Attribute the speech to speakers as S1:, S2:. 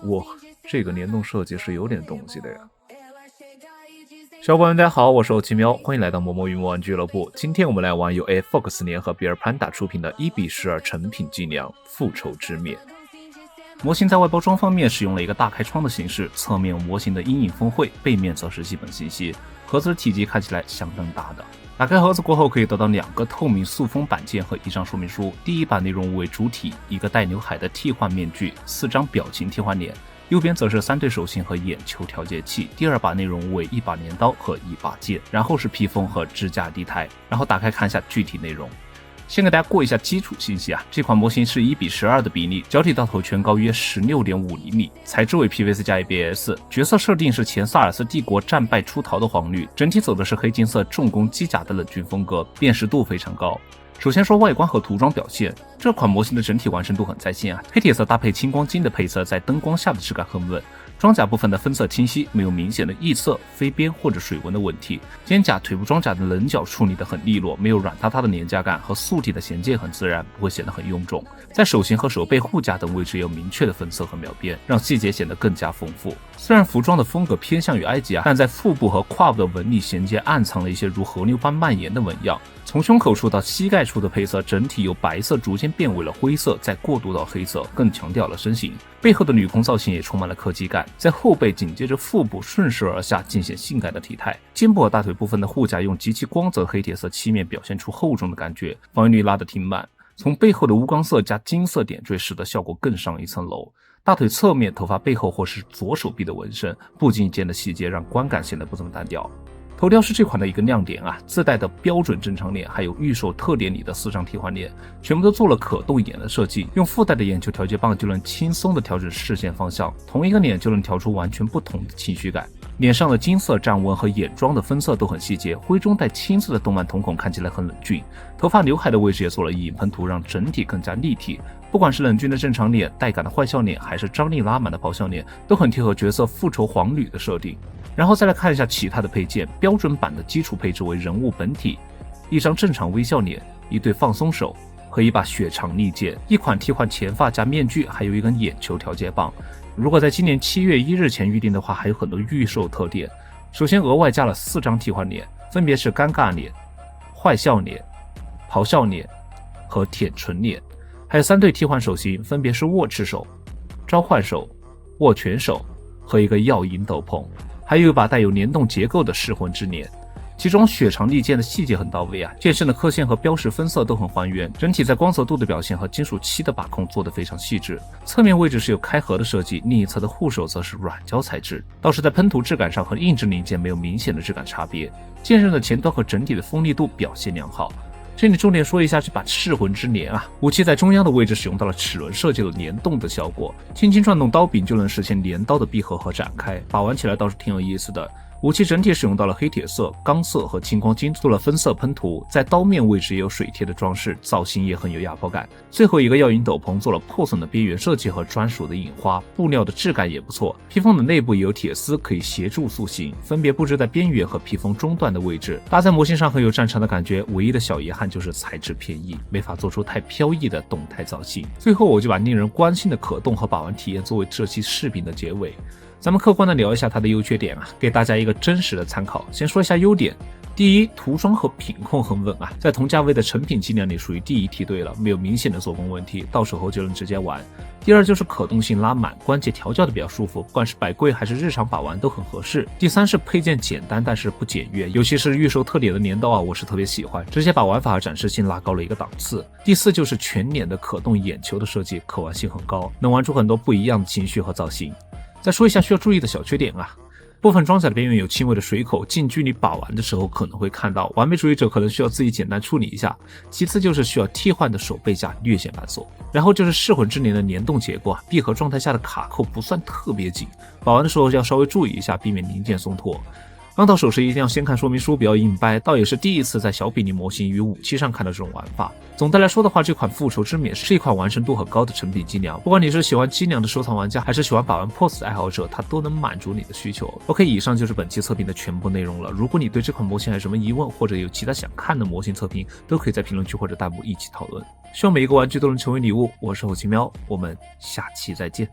S1: 哇，这个联动设计是有点东西的呀。小伙伴们大家好，我是欧奇喵，欢迎来到魔魔与魔玩俱乐部。今天我们来玩由 AFox 联合比尔潘达出品的1:12成品计量复仇之冕。模型在外包装方面使用了一个大开窗的形式，侧面有模型的阴影峰会，背面则是基本信息。盒子的体积看起来相当大的。打开盒子过后，可以得到2个透明塑封板件和1张说明书。第一版内容物为主体，一个带刘海的替换面具，4张表情替换脸，右边则是3对手型和眼球调节器。第二把内容物为1把镰刀和1把剑，然后是披风和支架地台。然后打开看一下具体内容。先给大家过一下基础信息啊，这款模型是1:12的比例，脚底到头全高约16.5厘米，材质为 PVC 加 ABS， 角色设定是前萨尔斯帝国战败出逃的黄绿，整体走的是黑金色重工机甲的冷峻风格，辨识度非常高。首先说外观和涂装表现，这款模型的整体完成度很在线啊，黑铁色搭配青光金的配色，在灯光下的质感很稳。装甲部分的分色清晰，没有明显的异色、飞边或者水纹的问题。肩甲、腿部装甲的棱角处理得很利落，没有软塌塌的廉价感，和素体的衔接很自然，不会显得很臃肿。在手型和手背护甲等位置也有明确的分色和描边，让细节显得更加丰富。虽然服装的风格偏向于埃及啊，但在腹部和胯部的纹理衔接暗藏了一些如河流般蔓延的纹样。从胸口处到膝盖处的配色整体由白色逐渐变为了灰色，再过渡到黑色，更强调了身形。背后的女空造型也充满了科技感，在后背紧接着腹部顺势而下，尽显性感的体态。肩部和大腿部分的护甲用极其光泽黑铁色漆面表现出厚重的感觉，防御力拉得挺满。从背后的乌钢色加金色点缀，使得效果更上一层楼。大腿侧面、头发背后或是左手臂的纹身，不经意间的细节让观感显得不怎么单调。头雕是这款的一个亮点啊，自带的标准正常脸，还有预售特点里的4张替换脸，全部都做了可动眼的设计，用附带的眼球调节棒就能轻松的调整视线方向，同一个脸就能调出完全不同的情绪感。脸上的金色站纹和眼妆的分色都很细节，灰中带青色的动漫瞳孔看起来很冷峻，头发刘海的位置也做了阴影喷涂，让整体更加立体。不管是冷峻的正常脸、带感的坏笑脸，还是张力拉满的咆哮脸，都很贴合角色复仇黄旅的设定。然后再来看一下其他的配件，标准版的基础配置为人物本体、1张正常微笑脸、1对放松手和1把血长利剑，1款替换前发加面具，还有1根眼球调节棒。如果在今年7月1日前预定的话，还有很多预售特点。首先额外加了4张替换脸，分别是尴尬脸、坏笑脸、咆哮脸和舔唇脸，还有3对替换手型，分别是握持手、召唤手、握拳手和1个耀银斗篷，还有1把带有联动结构的噬魂之镰。其中血长利剑的细节很到位啊，剑身的刻线和标识分色都很还原，整体在光泽度的表现和金属漆的把控做得非常细致。侧面位置是有开合的设计，另一侧的护手则是软胶材质，倒是在喷涂质感上和硬质零件没有明显的质感差别。剑刃的前端和整体的锋利度表现良好。这里重点说一下这把噬魂之镰啊，武器在中央的位置使用到了齿轮设计的联动的效果，轻轻转动刀柄就能实现镰刀的闭合和展开，把玩起来倒是挺有意思的。武器整体使用到了黑铁色、钢色和青光金，做了分色喷涂，在刀面位置也有水贴的装饰，造型也很有压迫感。最后1个耀银斗篷做了破损的边缘设计和专属的印花，布料的质感也不错。披风的内部也有铁丝可以协助塑形，分别布置在边缘和披风中段的位置，搭在模型上很有战场的感觉。唯一的小遗憾就是材质偏硬，没法做出太飘逸的动态造型。最后我就把令人关心的可动和把玩体验作为这期视频的结尾。咱们客观的聊一下它的优缺点啊，给大家一个真实的参考。先说一下优点，第一，涂装和品控很稳啊，在同价位的成品计量里属于第一梯队了，没有明显的做工问题，到手后就能直接玩。第二就是可动性拉满，关节调教的比较舒服，不管是摆柜还是日常把玩都很合适。第三是配件简单但是不简约，尤其是预售特点的镰刀啊，我是特别喜欢，直接把玩法和展示性拉高了一个档次。第四就是全脸的可动眼球的设计，可玩性很高，能玩出很多不一样的情绪和造型。再说一下需要注意的小缺点啊，部分装甲的边缘有轻微的水口，近距离把玩的时候可能会看到，完美主义者可能需要自己简单处理一下。其次就是需要替换的手背架略显繁琐，然后就是噬魂之镰的联动结构啊，闭合状态下的卡扣不算特别紧，把玩的时候要稍微注意一下，避免零件松脱。刚到手时一定要先看说明书，不要硬掰，倒也是第一次在小比例模型与武器上看到这种玩法。总的来说的话，这款复仇之冕是一款完成度很高的成品计量，不管你是喜欢精良的收藏玩家，还是喜欢把玩 POS 的爱好者，它都能满足你的需求。OK， 以上就是本期测评的全部内容了。如果你对这款模型还有什么疑问，或者有其他想看的模型测评，都可以在评论区或者弹幕一起讨论。希望每一个玩具都能成为礼物。我是后期喵，我们下期再见。